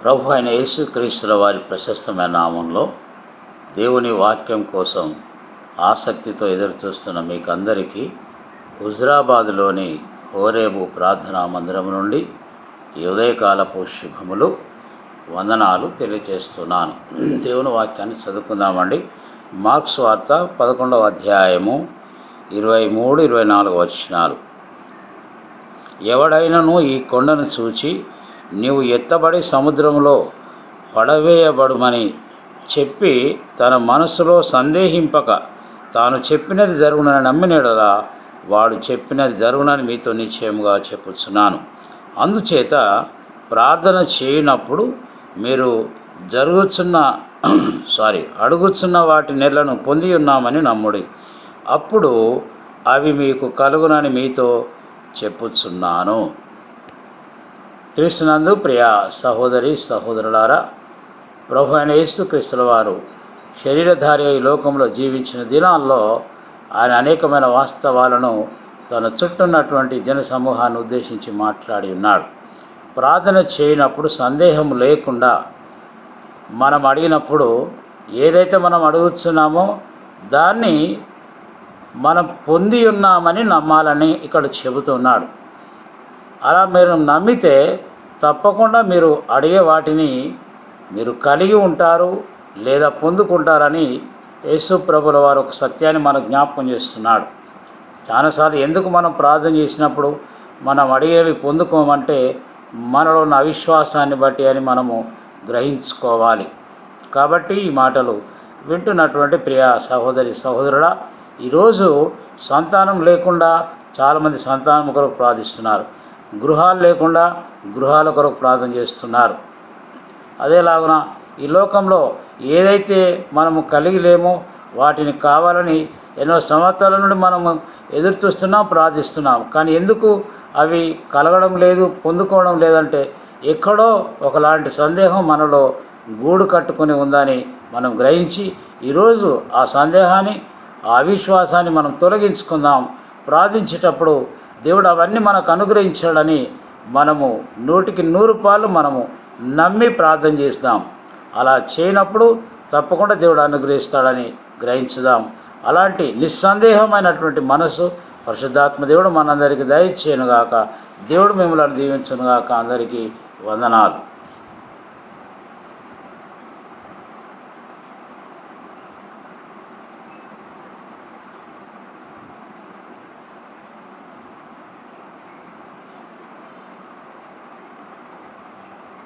ప్రభు అయిన యేసుక్రీస్తుల వారి ప్రశస్తమైన నామంలో దేవుని వాక్యం కోసం ఆసక్తితో ఎదురుచూస్తున్న మీకందరికీ హుజరాబాదులోని హోరేబు ప్రార్థనా మందిరం నుండి ఈ ఉదయకాలపు శుభములు వందనాలు తెలియజేస్తున్నాను. దేవుని వాక్యాన్ని చదువుకుందామండి. మార్క్స్ వార్త 11వ అధ్యాయము 23-24 వచనాలు. ఎవడైనను ఈ కొండను చూచి నీవు ఎత్తబడి సముద్రంలో పడవేయబడుమని చెప్పి తన మనసులో సందేహింపక తాను చెప్పినది జరుగునని నమ్మినడలా వాడు చెప్పినది జరుగునని మీతో నిశ్చయముగా చెప్పుచున్నాను. అందుచేత ప్రార్థన చేయనప్పుడు మీరు అడుగుచున్న వాటి నెలను పొంది ఉన్నామని నమ్ముడి, అప్పుడు అవి మీకు కలుగునని మీతో చెప్పుచున్నాను. క్రీస్తునందు ప్రియ సహోదరి సహోదరులారా, ప్రభు అయిన యేసుక్రీస్తుల వారు శరీరధారి ఈ లోకంలో జీవించిన దినాల్లో ఆయన అనేకమైన వాస్తవాలను తన చుట్టూన్నటువంటి జన సమూహాన్ని ఉద్దేశించి మాట్లాడి ఉన్నాడు. ప్రార్థన చేయనప్పుడు సందేహం లేకుండా మనం అడిగినప్పుడు ఏదైతే మనం అడుగుతున్నామో దాన్ని మనం పొంది ఉన్నామని నమ్మాలని ఇక్కడ చెబుతున్నాడు. అలా మీరు నమ్మితే తప్పకుండా మీరు అడిగే వాటిని మీరు కలిగి ఉంటారు లేదా పొందుకుంటారని యేసు ప్రభుల వారు ఒక సత్యాన్ని మనకు జ్ఞాపకం చేస్తున్నాడు. చాలాసార్లు ఎందుకు మనం ప్రార్థన చేసినప్పుడు మనం అడిగేవి పొందుకోమంటే మనలో ఉన్న అవిశ్వాసాన్ని బట్టి అని మనము గ్రహించుకోవాలి. కాబట్టి ఈ మాటలు వింటున్నటువంటి ప్రియ సహోదరి సహోదరుడా, ఈరోజు సంతానం లేకుండా చాలామంది సంతానం కొరకు ప్రార్థిస్తున్నారు. గృహాలు లేకుండా గృహాల కొరకు ప్రార్థన చేస్తున్నారు. అదేలాగున ఈ లోకంలో ఏదైతే మనము కలిగి లేమో వాటిని కావాలని ఎన్నో సంవత్సరాల నుండి మనము ఎదురు చూస్తున్నాం, ప్రార్థిస్తున్నాం. కానీ ఎందుకు అవి కలగడం లేదు, పొందుకోవడం లేదంటే ఎక్కడో ఒకలాంటి సందేహం మనలో గూడు కట్టుకుని ఉందని మనం గ్రహించి ఈరోజు ఆ సందేహాన్ని, ఆ అవిశ్వాసాన్ని మనం తొలగించుకుందాం. ప్రార్థించేటప్పుడు దేవుడు అవన్నీ మనకు అనుగ్రహించాడని మనము 100% మనము నమ్మి ప్రార్థన చేస్తాం. అలా చేయనప్పుడు తప్పకుండా దేవుడు అనుగ్రహిస్తాడని గ్రహించుదాం. అలాంటి నిస్సందేహమైనటువంటి మనసు పరిశుద్ధాత్మ దేవుడు మనందరికీ దయచేయనుగాక. దేవుడు మిమ్మల్ని దీవించునుగాక. అందరికీ వందనాలు.